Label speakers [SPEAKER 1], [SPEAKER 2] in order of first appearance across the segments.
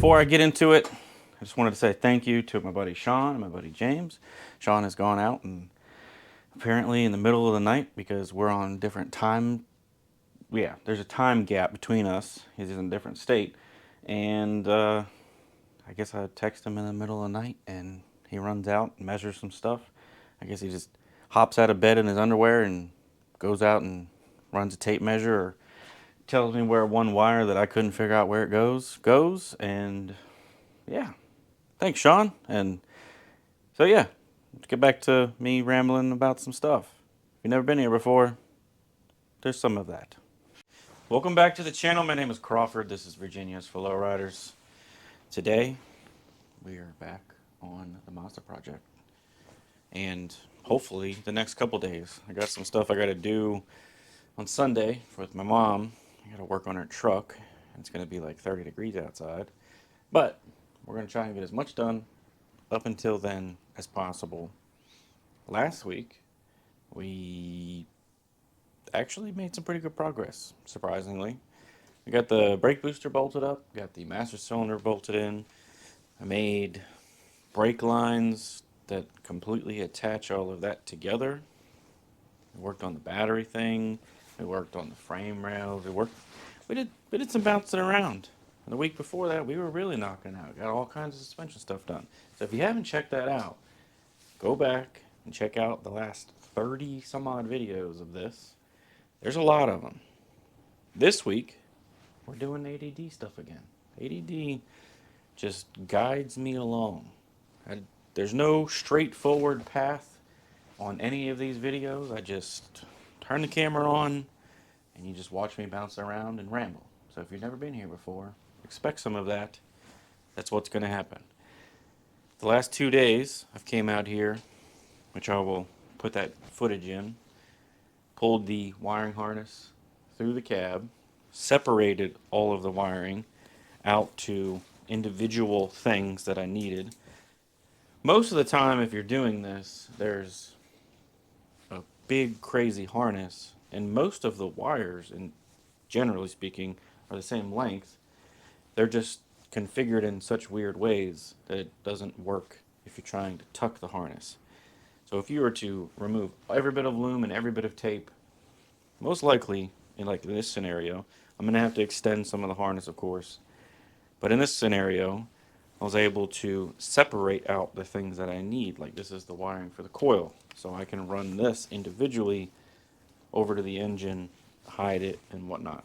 [SPEAKER 1] before I get into it, I just wanted to say thank you to my buddy Sean and my buddy James. Sean has gone out and apparently in the middle of the night because we're on different time. Yeah, there's a time gap between us. He's in a different state. And I guess I text him in the middle of the night and he runs out and measures some stuff. I guess he just hops out of bed in his underwear and goes out and runs a tape measure or tells me where one wire that I couldn't figure out where it goes. And yeah, thanks, Sean. And so yeah, let's get back to me rambling about some stuff. If you've never been here before, there's some of that. Welcome back to the channel. My name is Crawford. This is Virginia's for Lowriders. Today, we are back on the Mazda project. And hopefully the next couple days. I got some stuff I got to do on Sunday with my mom. I got to work on her truck. It's going to be like 30 degrees outside. But we're going to try and get as much done up until then as possible. Last week, we actually made some pretty good progress, surprisingly. I got the brake booster bolted up, got the master cylinder bolted in. I made brake lines that completely attach all of that together. We worked on the battery thing. We worked on the frame rails. We did some bouncing around. And the week before that, we were really knocking out. Got all kinds of suspension stuff done. So if you haven't checked that out, go back and check out the last 30 some odd videos of this. There's a lot of them. This week, we're doing ADD stuff again. ADD just guides me along. There's no straightforward path on any of these videos. I just turn the camera on and you just watch me bounce around and ramble. So if you've never been here before, expect some of that. That's what's going to happen. The last 2 days, I've came out here, which I will put that footage in, pulled the wiring harness through the cab, separated all of the wiring out to individual things that I needed. Most of the time, if you're doing this, there's a big crazy harness, and most of the wires, and generally speaking, are the same length. They're just configured in such weird ways that it doesn't work if you're trying to tuck the harness. So if you were to remove every bit of loom and every bit of tape, most likely, in like this scenario, I'm going to have to extend some of the harness, of course. But in this scenario, I was able to separate out the things that I need. Like this is the wiring for the coil. So I can run this individually over to the engine, hide it, and whatnot.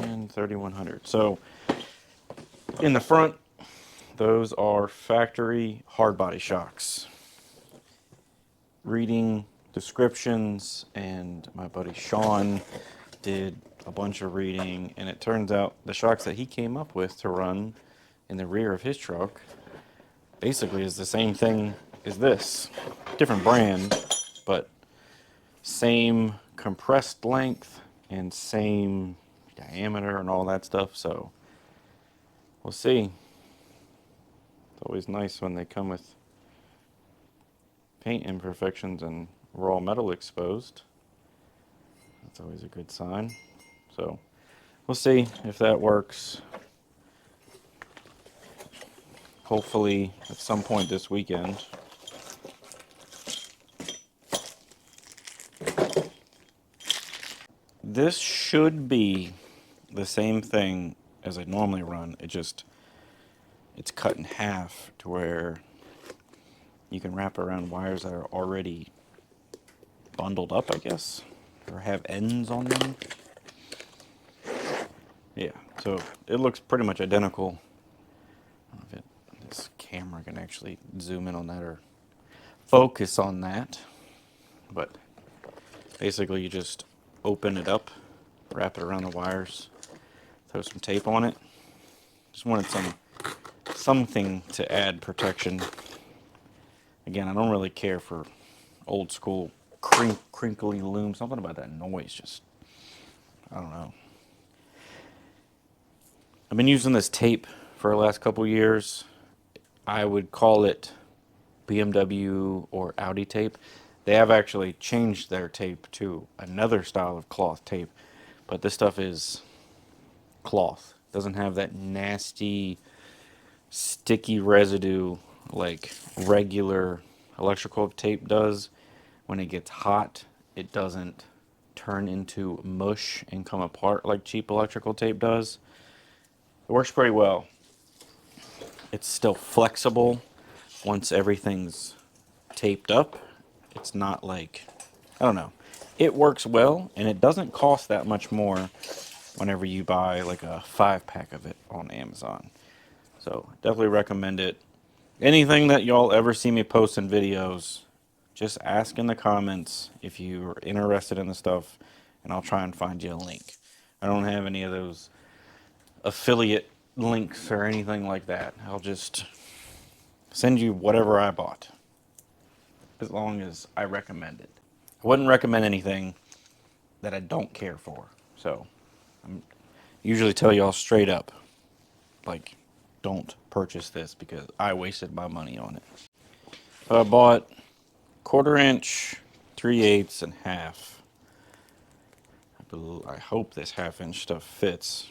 [SPEAKER 1] And 3100. So in the front, those are factory hard body shocks. Reading descriptions, and my buddy Sean did a bunch of reading, and it turns out the shocks that he came up with to run in the rear of his truck basically is the same thing as this. Different brand, but same compressed length and same diameter and all that stuff. So we'll see. It's always nice when they come with paint imperfections and raw metal exposed. That's always a good sign. So we'll see if that works. hopefully at some point this weekend. This should be the same thing as I normally run. It's cut in half to where you can wrap around wires that are already bundled up, I guess, or have ends on them. Yeah, so it looks pretty much identical. I don't know if this camera can actually zoom in on that or focus on that, but basically you just open it up, wrap it around the wires, throw some tape on it. Just wanted something to add protection. Again, I don't really care for old school crinkly loom. Something about that noise just, I don't know. I've been using this tape for the last couple years. I would call it BMW or Audi tape. They have actually changed their tape to another style of cloth tape, but this stuff is cloth. Doesn't have that nasty, sticky residue like regular electrical tape does. When it gets hot, it doesn't turn into mush and come apart like cheap electrical tape does. It works pretty well. It's still flexible once everything's taped up. It's not like, I don't know. It works well, and it doesn't cost that much more whenever you buy like a 5-pack of it on Amazon. So definitely recommend it. Anything that y'all ever see me post in videos, just ask in the comments if you're interested in the stuff, and I'll try and find you a link. I don't have any of those affiliate links or anything like that. I'll just send you whatever I bought, as long as I recommend it. I wouldn't recommend anything that I don't care for. So I usually tell y'all straight up, like, don't purchase this because I wasted my money on it. I bought 1/4 inch, 3/8, and half. I hope this 1/2 inch stuff fits.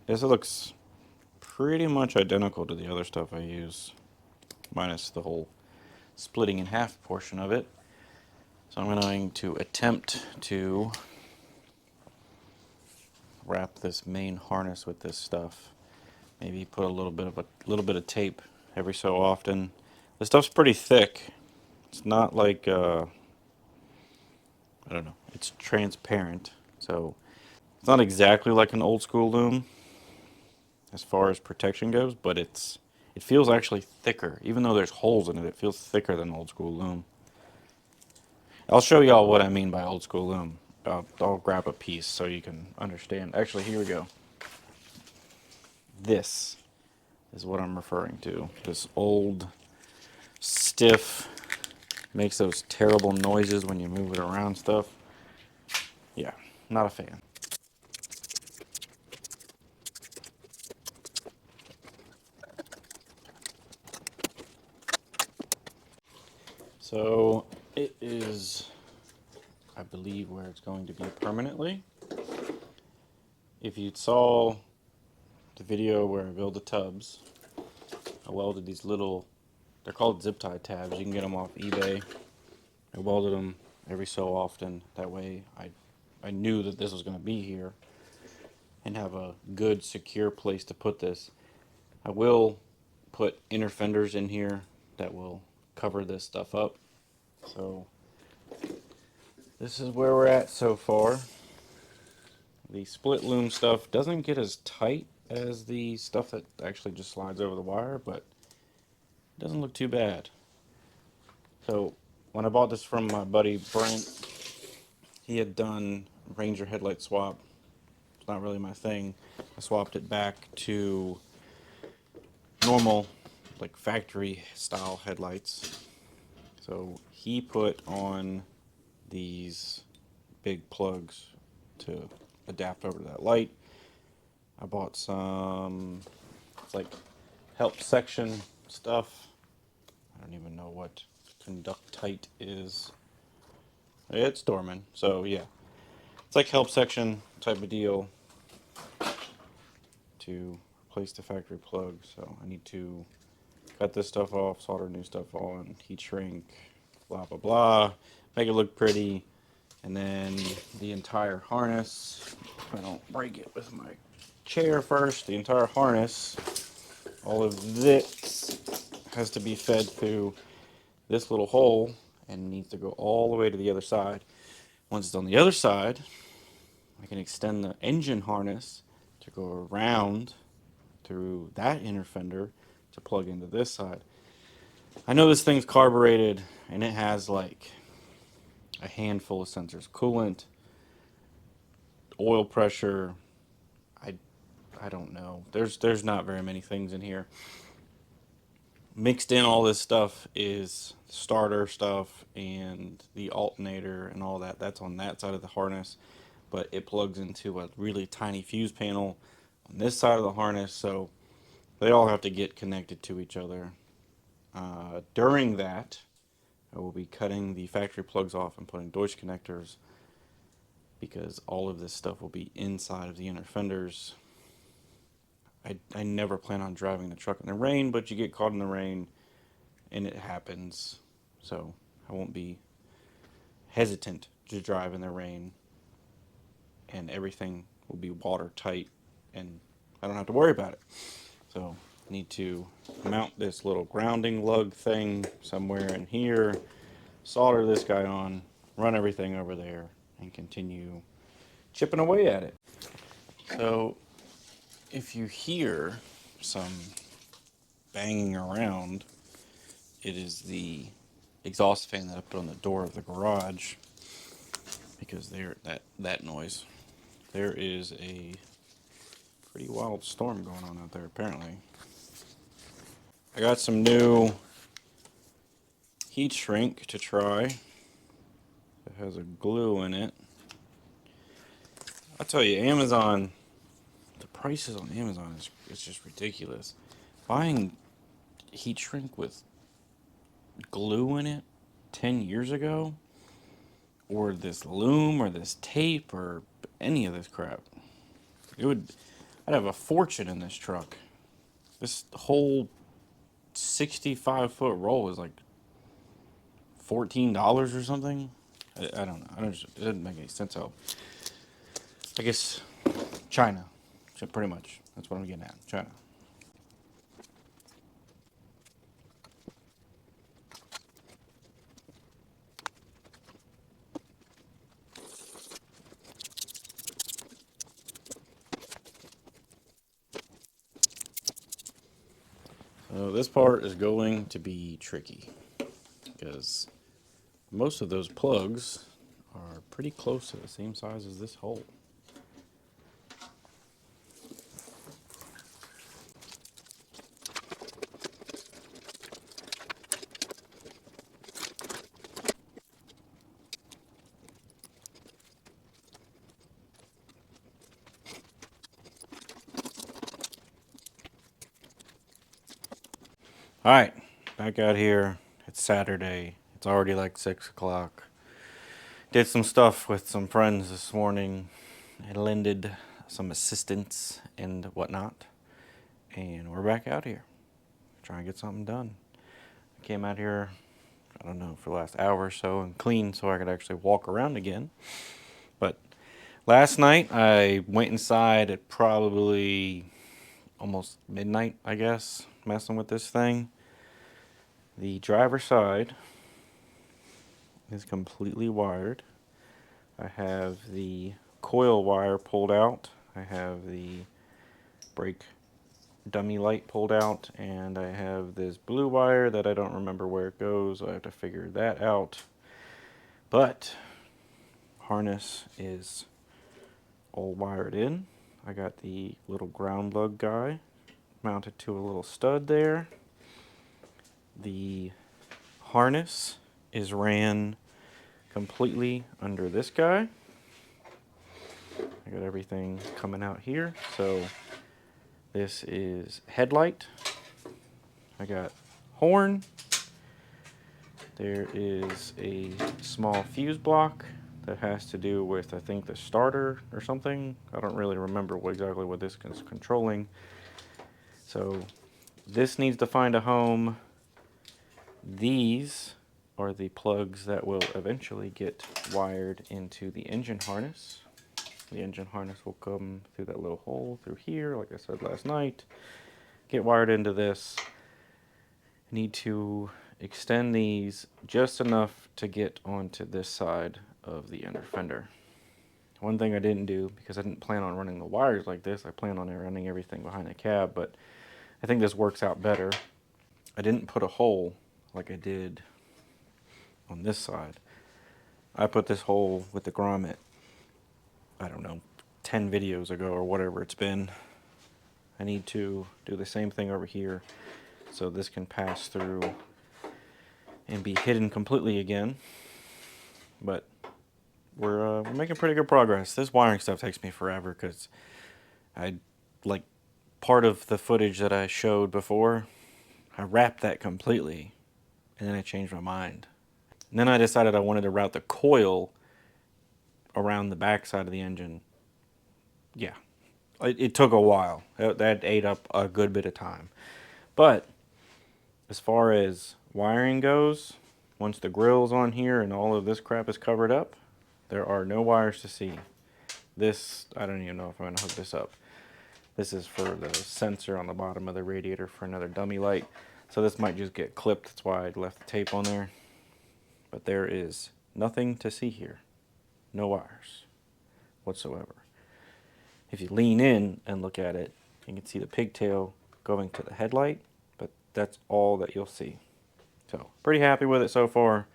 [SPEAKER 1] This looks pretty much identical to the other stuff I use, minus the whole splitting in half portion of it. So I'm going to attempt to wrap this main harness with this stuff. Maybe put a little bit of tape every so often. This stuff's pretty thick. It's not like I don't know. It's transparent, so it's not exactly like an old school loom as far as protection goes, but it feels actually thicker. Even though there's holes in it, it feels thicker than old school loom. I'll show y'all what I mean by old school loom. I'll grab a piece so you can understand. Actually, here we go. This is what I'm referring to. This old, stiff, makes those terrible noises when you move it around stuff. Yeah, not a fan. So it is, I believe, where it's going to be permanently. If you saw the video where I build the tubs, I welded these little, they're called zip tie tabs. You can get them off eBay. I welded them every so often. That way I knew that this was going to be here and have a good, secure place to put this. I will put inner fenders in here that will cover this stuff up. So this is where we're at so far. The split loom stuff doesn't get as tight as the stuff that actually just slides over the wire, but it doesn't look too bad. So when I bought this from my buddy Brent, he had done Ranger headlight swap. It's not really my thing. I swapped it back to normal, like factory style headlights. So he put on these big plugs to adapt over to that light. I bought some, it's like help section stuff. I don't even know what conductite is. It's Dorman, so yeah. It's like help section type of deal to replace the factory plug, so I need to cut this stuff off, solder new stuff on, heat shrink, blah blah blah, make it look pretty, and then the entire harness, I don't break it with my chair first, the entire harness, all of this has to be fed through this little hole and needs to go all the way to the other side. Once it's on the other side, I can extend the engine harness to go around through that inner fender to plug into this side. I know this thing's carbureted and it has like a handful of sensors: coolant, oil pressure. I don't know. There's not very many things in here. Mixed in all this stuff is starter stuff and the alternator and all that. That's on that side of the harness, but it plugs into a really tiny fuse panel on this side of the harness, so they all have to get connected to each other. During that, I will be cutting the factory plugs off and putting Deutsch connectors, because all of this stuff will be inside of the inner fenders. I never plan on driving the truck in the rain, but you get caught in the rain and it happens. So I won't be hesitant to drive in the rain, and everything will be watertight and I don't have to worry about it. So I need to mount this little grounding lug thing somewhere in here, solder this guy on, run everything over there, and continue chipping away at it. So if you hear some banging around, it is the exhaust fan that I put on the door of the garage, because that noise. There is a pretty wild storm going on out there apparently. I got some new heat shrink to try. It has a glue in it. I'll tell you, Amazon, the prices on Amazon is just ridiculous. Buying heat shrink with glue in it 10 years ago, or this loom or this tape or any of this crap, I'd have a fortune in this truck. This whole 65-foot roll is like $14 or something. I don't know. It doesn't make any sense. How, I guess China, so pretty much that's what I'm getting at. China. So this part is going to be tricky, because most of those plugs are pretty close to the same size as this hole. All right, back out here. It's Saturday. It's already like 6 o'clock. Did some stuff with some friends this morning. I lended some assistance and whatnot. And we're back out here, trying to get something done. I came out here, I don't know, for the last hour or so and cleaned so I could actually walk around again. But last night I went inside at probably almost midnight, I guess, messing with this thing. The driver's side is completely wired. I have the coil wire pulled out. I have the brake dummy light pulled out, and I have this blue wire that I don't remember where it goes. I have to figure that out. But harness is all wired in. I got the little ground lug guy mounted to a little stud there. The harness is ran completely under this guy. I got everything coming out here. So this is headlight. I got horn. There is a small fuse block that has to do with, I think, the starter or something. I don't really remember exactly what this is controlling. So this needs to find a home. These are the plugs that will eventually get wired into the engine harness. The engine harness will come through that little hole through here, like I said last night. Get wired into this. Need to extend these just enough to get onto this side of the inner fender. One thing I didn't do, because I didn't plan on running the wires like this, I plan on running everything behind the cab, but I think this works out better. I didn't put a hole like I did on this side. I put this hole with the grommet, I don't know, 10 videos ago or whatever it's been. I need to do the same thing over here so this can pass through and be hidden completely again. But we're making pretty good progress. This wiring stuff takes me forever because I, like, part of the footage that I showed before, I wrapped that completely and then I changed my mind. And then I decided I wanted to route the coil around the back side of the engine. Yeah, it took a while. That ate up a good bit of time. But as far as wiring goes, once the grill's on here and all of this crap is covered up, there are no wires to see. This, I don't even know if I'm going to hook this up. This is for the sensor on the bottom of the radiator for another dummy light. So this might just get clipped. That's why I left the tape on there. But there is nothing to see here. No wires whatsoever. If you lean in and look at it, you can see the pigtail going to the headlight, but that's all that you'll see. So, pretty happy with it so far.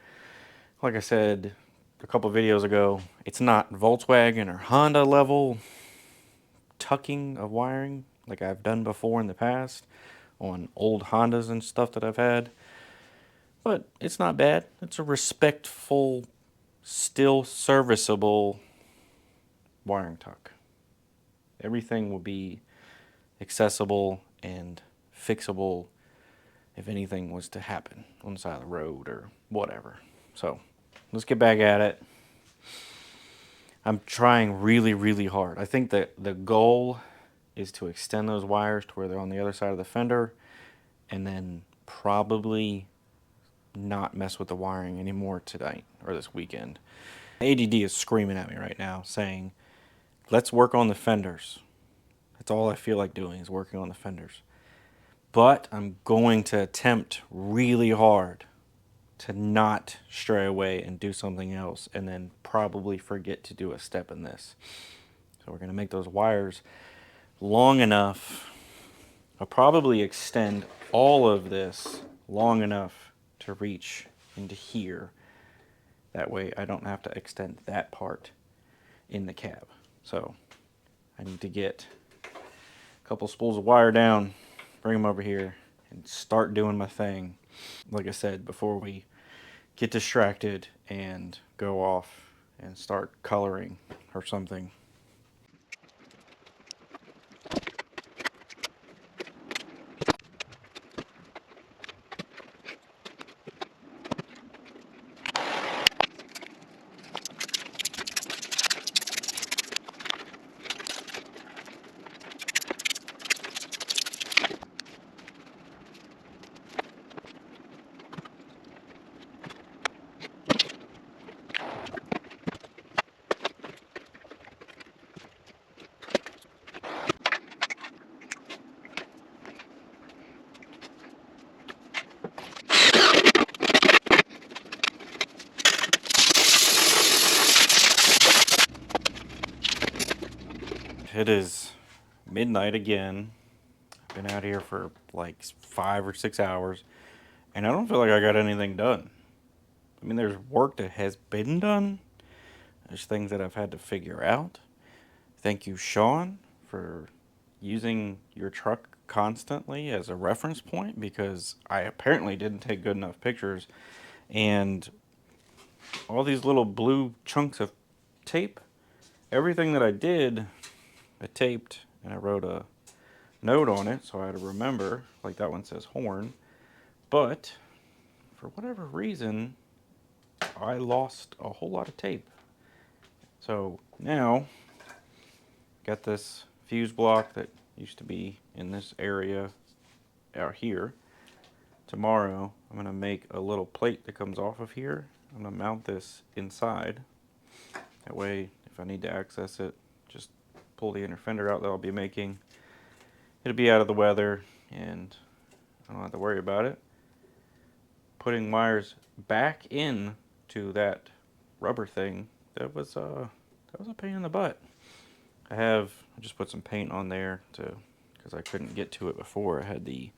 [SPEAKER 1] Like I said a couple videos ago, it's not Volkswagen or Honda level tucking of wiring like I've done before in the past on old Hondas and stuff that I've had. But it's not bad. It's a respectful, still serviceable wiring tuck. Everything will be accessible and fixable if anything was to happen on the side of the road or whatever. So let's get back at it. I'm trying really, really hard. I think that the goal is to extend those wires to where they're on the other side of the fender and then probably not mess with the wiring anymore tonight or this weekend. ADD is screaming at me right now saying, let's work on the fenders. That's all I feel like doing is working on the fenders. But I'm going to attempt really hard to not stray away and do something else and then probably forget to do a step in this. So we're going to make those wires long enough. I'll probably extend all of this long enough to reach into here. That way I don't have to extend that part in the cab. So I need to get a couple spools of wire down, bring them over here, and start doing my thing. Like I said, before we get distracted and go off and start coloring or something. It is midnight again. I've been out here for like 5 or 6 hours, and I don't feel like I got anything done. I mean, there's work that has been done. There's things that I've had to figure out. Thank you, Sean, for using your truck constantly as a reference point because I apparently didn't take good enough pictures. And all these little blue chunks of tape, everything that I did, I taped and I wrote a note on it so I had to remember, like that one says horn. But for whatever reason, I lost a whole lot of tape. So now, got this fuse block that used to be in this area out here. Tomorrow, I'm going to make a little plate that comes off of here. I'm going to mount this inside. That way, if I need to access it, just pull the inner fender out that I'll be making. It'll be out of the weather, and I don't have to worry about it. Putting wires back in to that rubber thing, that was a pain in the butt. I just put some paint on there because I couldn't get to it before. I had the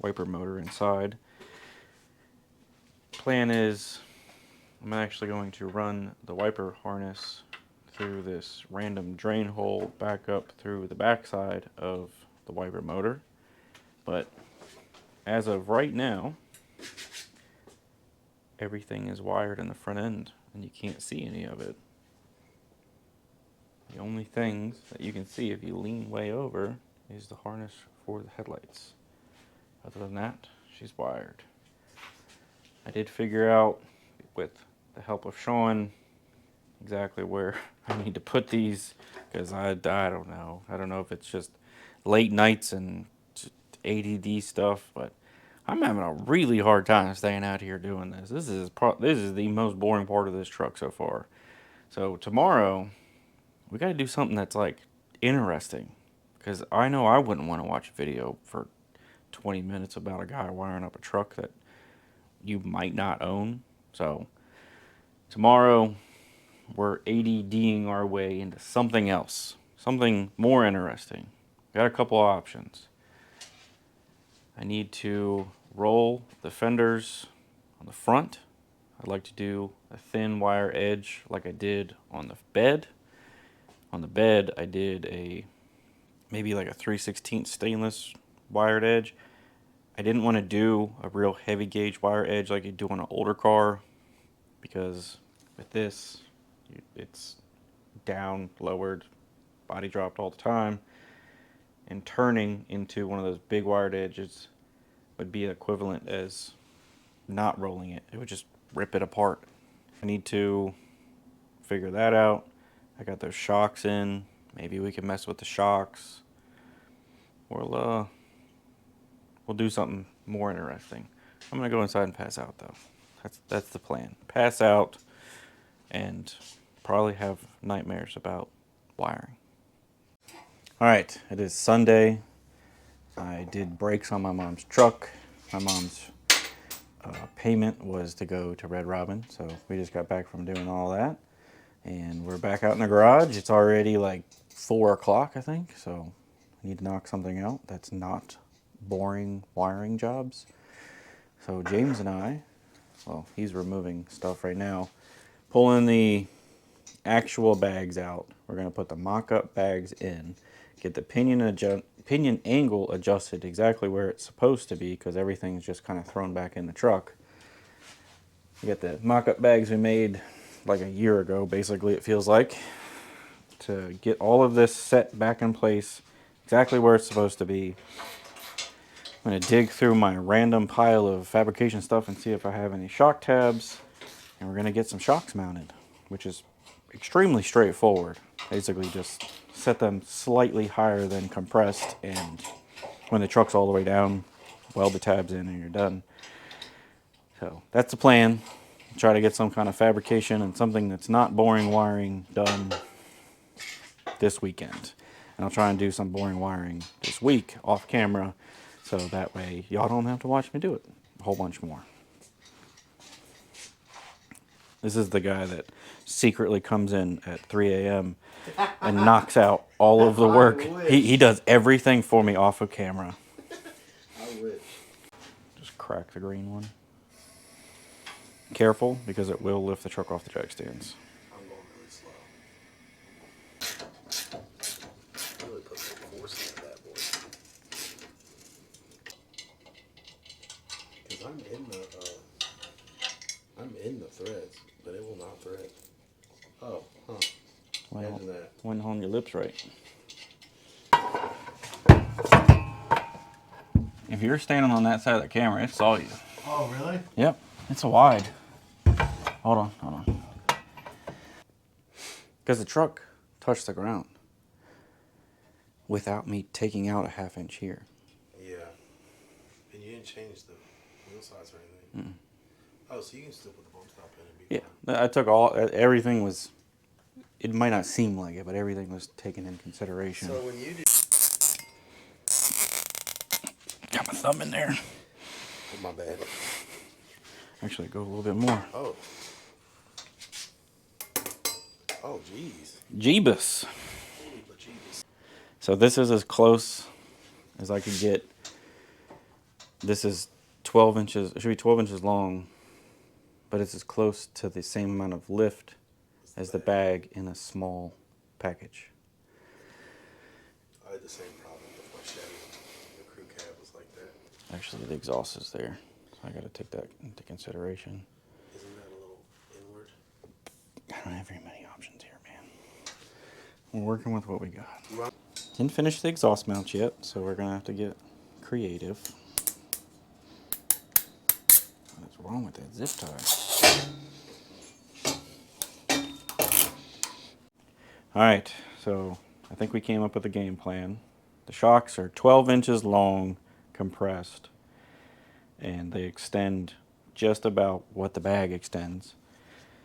[SPEAKER 1] wiper motor inside. Plan is I'm actually going to run the wiper harness through this random drain hole back up through the backside of the wiper motor. But as of right now, everything is wired in the front end and you can't see any of it. The only things that you can see if you lean way over is the harness for the headlights. Other than that, she's wired. I did figure out, with the help of Sean, exactly where I need to put these, because I don't know. I don't know if it's just late nights and ADD stuff, but I'm having a really hard time staying out here doing this. This is the most boring part of this truck so far. So tomorrow, we got to do something that's like interesting, because I know I wouldn't want to watch a video for 20 minutes about a guy wiring up a truck that you might not own. So tomorrow we're ADDing our way into something else, something more interesting. Got a couple options. I need to roll the fenders on the front. I'd like to do a thin wire edge like I did on the bed. On the bed, I did maybe like a 3/16 stainless wired edge. I didn't want to do a real heavy gauge wire edge like you do on an older car, because with this, it's down, lowered, body dropped all the time, and turning into one of those big wired edges would be equivalent as not rolling it. It would just rip it apart. I need to figure that out. I got those shocks in. Maybe we can mess with the shocks. We'll do something more interesting. I'm gonna go inside and pass out though. That's the plan. Pass out and probably have nightmares about wiring. All right, it is Sunday. I did brakes on my mom's truck. My mom's payment was to go to Red Robin, so we just got back from doing all that. And we're back out in the garage. It's already like 4 o'clock, I think, so I need to knock something out that's not boring wiring jobs. So James and I, well, he's removing stuff right now, pulling the actual bags out. We're going to put the mock-up bags in, get the pinion angle adjusted exactly where it's supposed to be, because everything's just kind of thrown back in the truck. We got the mock-up bags we made like a year ago, basically, it feels like, to get all of this set back in place exactly where it's supposed to be. I'm going to dig through my random pile of fabrication stuff and see if I have any shock tabs, and we're going to get some shocks mounted, which is extremely straightforward. Basically just set them slightly higher than compressed, and when the truck's all the way down, weld the tabs in and you're done. So that's the plan. Try to get some kind of fabrication and something that's not boring wiring done this weekend. And I'll try and do some boring wiring this week off camera, so that way y'all don't have to watch me do it a whole bunch more. This is the guy that secretly comes in at 3 a.m. and knocks out all of the work. He does everything for me off of camera.
[SPEAKER 2] I wish.
[SPEAKER 1] Just crack the green one. Careful, because it will lift the truck off the jack stands.
[SPEAKER 2] I'm going really slow. Really put some force into that boy. Because I'm in the threads, but it will not thread. Oh, huh.
[SPEAKER 1] Well,
[SPEAKER 2] imagine that.
[SPEAKER 1] wouldn't hold your lips right. If you're standing on that side of the camera, it saw you.
[SPEAKER 2] Oh, really?
[SPEAKER 1] Yep, it's wide. Hold on. Because the truck touched the ground. without me taking out a 1/2 inch here.
[SPEAKER 2] Yeah. And you didn't change the wheel size or anything. Oh, so you can still put the bump stop in and be
[SPEAKER 1] Yeah,
[SPEAKER 2] fine.
[SPEAKER 1] I took everything was, it might not seem like it, but everything was taken in consideration.
[SPEAKER 2] So when you do...
[SPEAKER 1] Got my thumb in there.
[SPEAKER 2] Oh, my bad.
[SPEAKER 1] Actually, go a little bit more.
[SPEAKER 2] Oh. Oh, jeez.
[SPEAKER 1] Jeebus.
[SPEAKER 2] Holy bejeebus.
[SPEAKER 1] So this is as close as I could get. This is 12 inches, it should be 12 inches long, but it's as close to the same amount of lift as the bag in a small package.
[SPEAKER 2] I had the same problem with my Chevy. The crew cab was like that.
[SPEAKER 1] Actually, the exhaust is there, so I got to take that into consideration.
[SPEAKER 2] Isn't that a little inward?
[SPEAKER 1] I don't have very many options here, man. We're working with what we got.
[SPEAKER 2] Right.
[SPEAKER 1] Didn't finish the exhaust mount yet, so we're gonna have to get creative. What's wrong with that zip tie? All right, so I think we came up with a game plan. The shocks are 12 inches long, compressed, and they extend just about what the bag extends.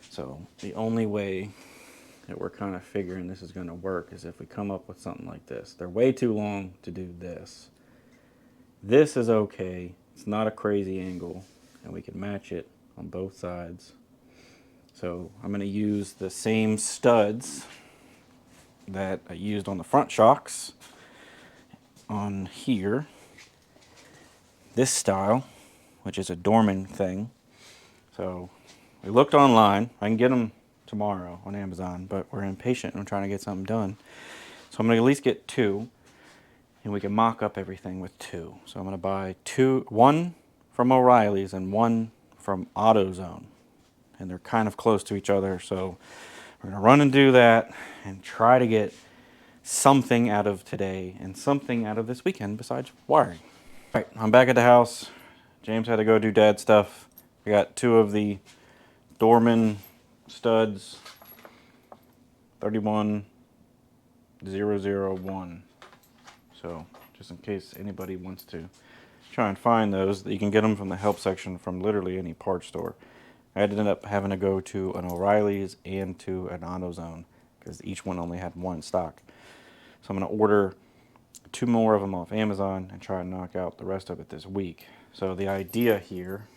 [SPEAKER 1] So the only way that we're kind of figuring this is going to work is if we come up with something like this. They're way too long to do this. This is okay. It's not a crazy angle, and we can match it on both sides. So I'm going to use the same studs that I used on the front shocks on here. This style, which is a Dorman thing. So we looked online. I can get them tomorrow on Amazon, but we're impatient and we're trying to get something done. So I'm going to at least get 2, and we can mock up everything with 2. So I'm going to buy 1 from O'Reilly's and 1 from AutoZone. And they're kind of close to each other, so we're going to run and do that and try to get something out of today and something out of this weekend besides wiring. All right, I'm back at the house. James had to go do dad stuff. I got 2 of the Dorman studs, 31001. So just in case anybody wants to try and find those, you can get them from the help section from literally any parts store. I ended up having to go to an O'Reilly's and to an AutoZone because each one only had 1 in stock. So I'm going to order 2 more of them off Amazon and try and knock out the rest of it this week. So the idea here,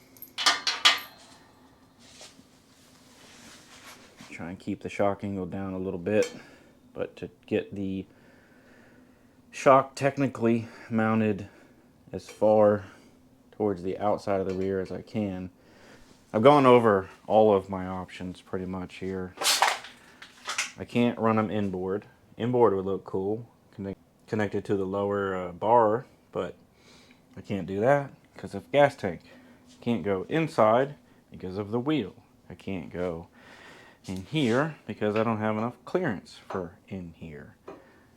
[SPEAKER 1] try and keep the shock angle down a little bit, but to get the shock technically mounted as far towards the outside of the rear as I can. I've gone over all of my options pretty much here. I can't run them inboard. Inboard would look cool, connected to the lower bar, but I can't do that because of gas tank. Can't go inside because of the wheel. I can't go in here because I don't have enough clearance for in here,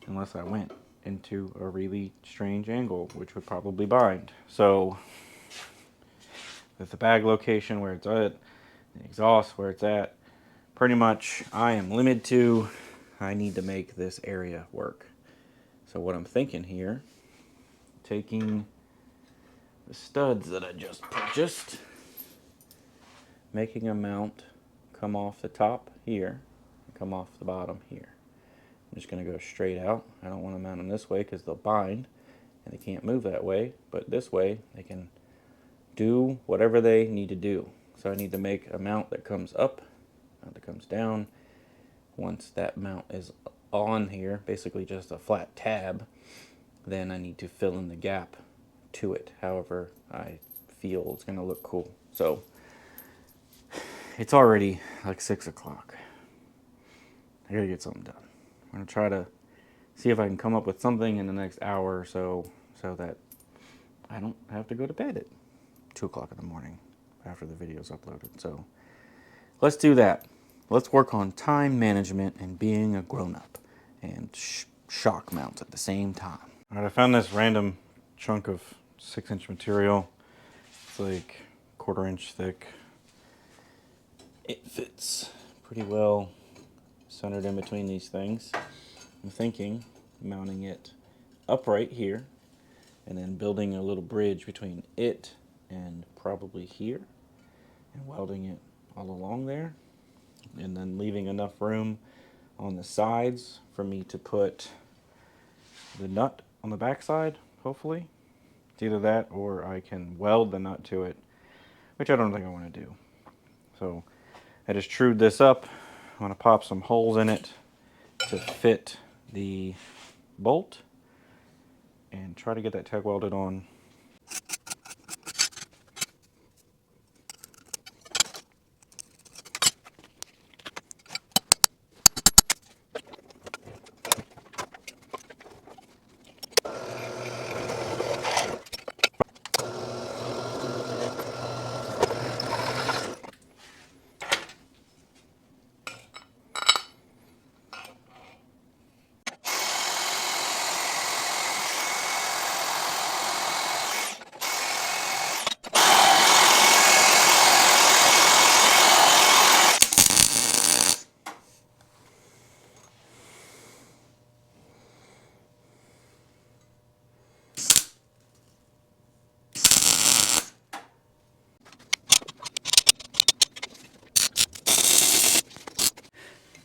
[SPEAKER 1] unless I went into a really strange angle, which would probably bind. So with the bag location where it's at, the exhaust where it's at, pretty much I am limited to, I need to make this area work. So what I'm thinking here, taking the studs that I just purchased, making a mount come off the top here, and come off the bottom here. I'm just going to go straight out. I don't want to mount them this way because they'll bind and they can't move that way, but this way they can do whatever they need to do. So I need to make a mount that comes up, mount that comes down. Once that mount is on here, basically just a flat tab, then I need to fill in the gap to it however I feel it's going to look cool. So it's already like 6 o'clock. I gotta get something done. I'm gonna try to see if I can come up with something in the next hour or so, so that I don't have to go to bed at 2 o'clock in the morning after the video's uploaded. So let's do that. Let's work on time management and being a grown-up and shock mounts at the same time. All right, I found this random chunk of 6-inch material. It's like 1/4 inch thick. It fits pretty well centered in between these things. I'm thinking mounting it upright here, and then building a little bridge between it and probably here, and welding it all along there, and then leaving enough room on the sides for me to put the nut on the back side, hopefully. It's either that or I can weld the nut to it, which I don't think I want to do. So I just trued this up. I'm going to pop some holes in it to fit the bolt and try to get that tag welded on.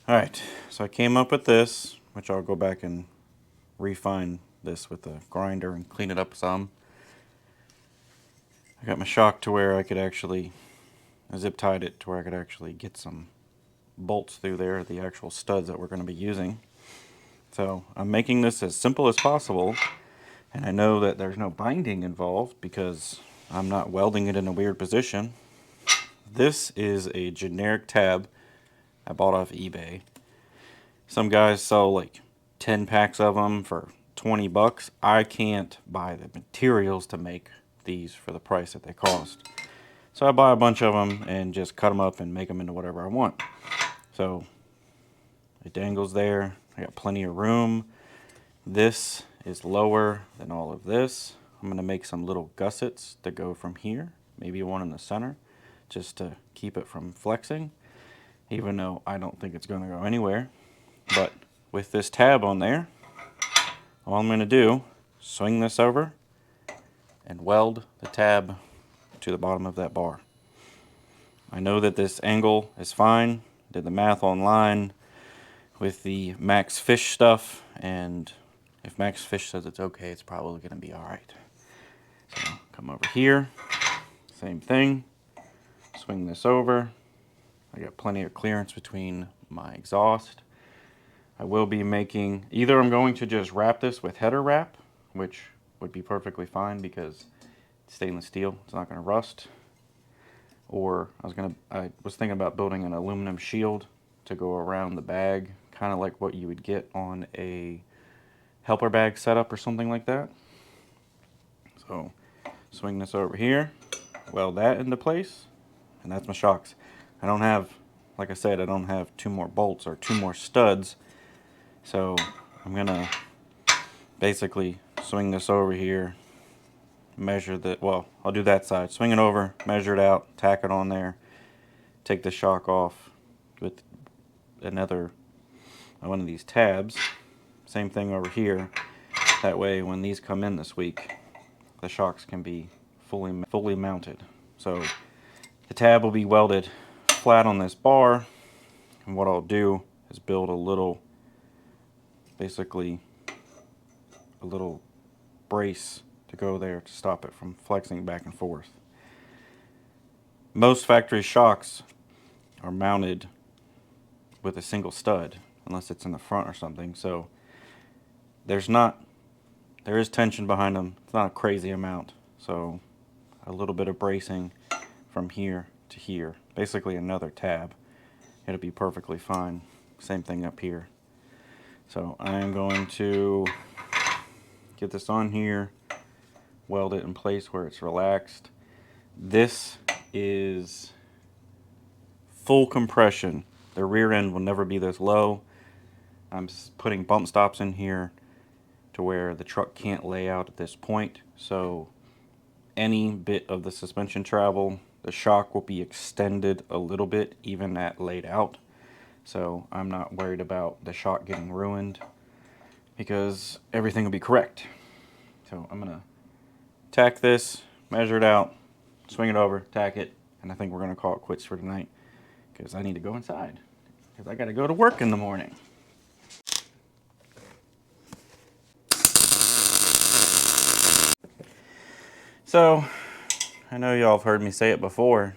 [SPEAKER 1] Alright, so I came up with this, which I'll go back and refine this with a grinder and clean it up some. I got my shock to where I could actually, I zip tied it to where I could actually get some bolts through there, the actual studs that we're going to be using. So I'm making this as simple as possible, and I know that there's no binding involved because I'm not welding it in a weird position. This is a generic tab I bought off eBay. Some guys sell like 10 packs of them for 20 bucks. I can't buy the materials to make these for the price that they cost. So I buy a bunch of them and just cut them up and make them into whatever I want. So it dangles there. I got plenty of room. This is lower than all of this. I'm going to make some little gussets that go from here, maybe one in the center, just to keep it from flexing, even though I don't think it's going to go anywhere. But with this tab on there, all I'm going to do, swing this over and weld the tab to the bottom of that bar. I know that this angle is fine. Did the math online with the Max Fish stuff, and if Max Fish says it's okay, it's probably going to be alright. So come over here, same thing, swing this over. I got plenty of clearance between my exhaust. I will be making, either I'm going to just wrap this with header wrap, which would be perfectly fine because it's stainless steel, it's not going to rust. Or I was thinking about building an aluminum shield to go around the bag, kind of like what you would get on a helper bag setup or something like that. So swing this over here, weld that into place, and that's my shocks. I don't have, like I said, I don't have two more bolts or two more studs. So I'm gonna basically swing this over here, measure that, well, I'll do that side, swing it over, measure it out, tack it on there, take the shock off with another one of these tabs. Same thing over here. That way when these come in this week, the shocks can be fully mounted. So the tab will be welded flat on this bar, and what I'll do is build a little, basically a little brace to go there to stop it from flexing back and forth. Most factory shocks are mounted with a single stud, unless it's in the front or something, so there is tension behind them. It's not a crazy amount, so a little bit of bracing from here to here, basically another tab. It'll be perfectly fine. Same thing up here. So I'm going to get this on here, weld it in place where it's relaxed. This is full compression. The rear end will never be this low. I'm putting bump stops in here to where the truck can't lay out at this point, so any bit of the suspension travel, the shock will be extended a little bit even at laid out, so I'm not worried about the shock getting ruined. because everything will be correct. So I'm gonna tack this, measure it out, swing it over, tack it, and I think we're gonna call it quits for tonight because I need to go inside because I gotta go to work in the morning. So I know y'all have heard me say it before,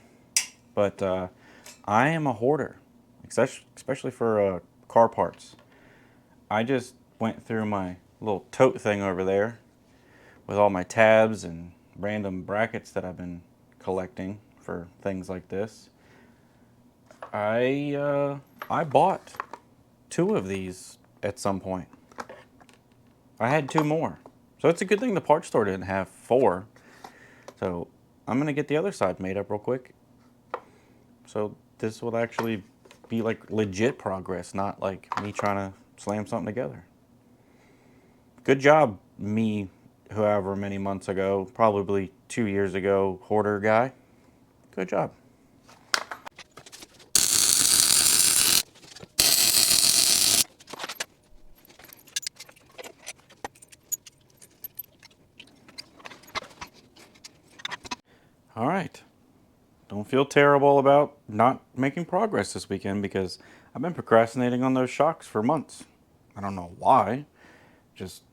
[SPEAKER 1] but I am a hoarder, especially for car parts. I just went through my little tote thing over there with all my tabs and random brackets that I've been collecting for things like this. I bought 2 of these at some point. I had 2 more, so it's a good thing the parts store didn't have 4. So I'm gonna get the other side made up real quick. So this will actually be like legit progress, not like me trying to slam something together. Good job, me, however many months ago, probably 2 years ago, hoarder guy. Good job. All right. Don't feel terrible about not making progress this weekend because I've been procrastinating on those shocks for months. I don't know why. Just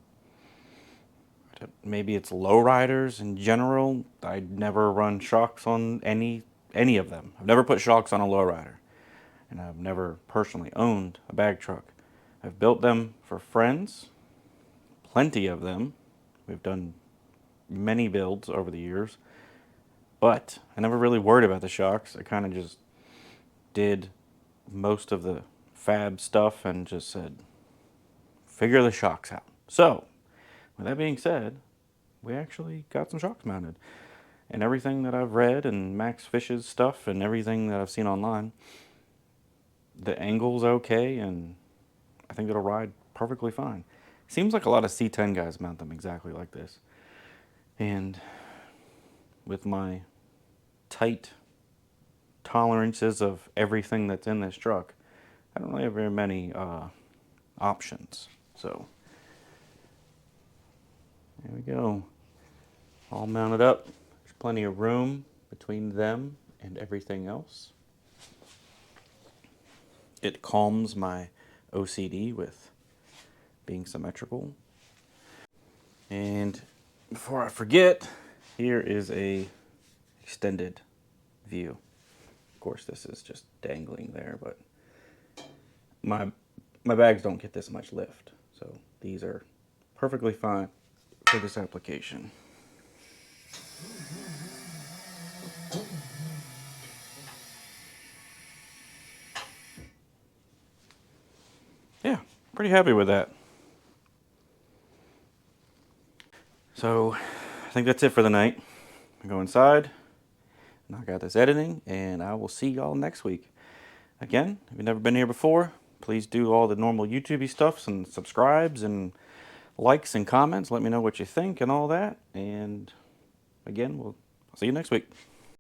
[SPEAKER 1] maybe it's lowriders in general. I never run shocks on any of them. I've never put shocks on a lowrider, and I've never personally owned a bag truck. I've built them for friends, plenty of them. We've done many builds over the years, but I never really worried about the shocks. I kind of just did most of the fab stuff and just said, figure the shocks out. So, with that being said, we actually got some shocks mounted. And everything that I've read and Max Fish's stuff and everything that I've seen online, the angle's okay and I think it'll ride perfectly fine. Seems like a lot of C10 guys mount them exactly like this. And with my tight tolerances of everything that's in this truck, I don't really have very many options. So there we go. All mounted up. There's plenty of room between them and everything else. It calms my OCD with being symmetrical. And before I forget, here is a extended view. Of course, this is just dangling there, but my bags don't get this much lift, so these are perfectly fine for this application. Yeah, pretty happy with that. So I think that's it for the night. I go inside, knock out this editing, and I will see y'all next week. Again, if you've never been here before, please do all the normal YouTube-y stuffs and subscribes and likes and comments. Let me know what you think and all that. And again, I'll see you next week.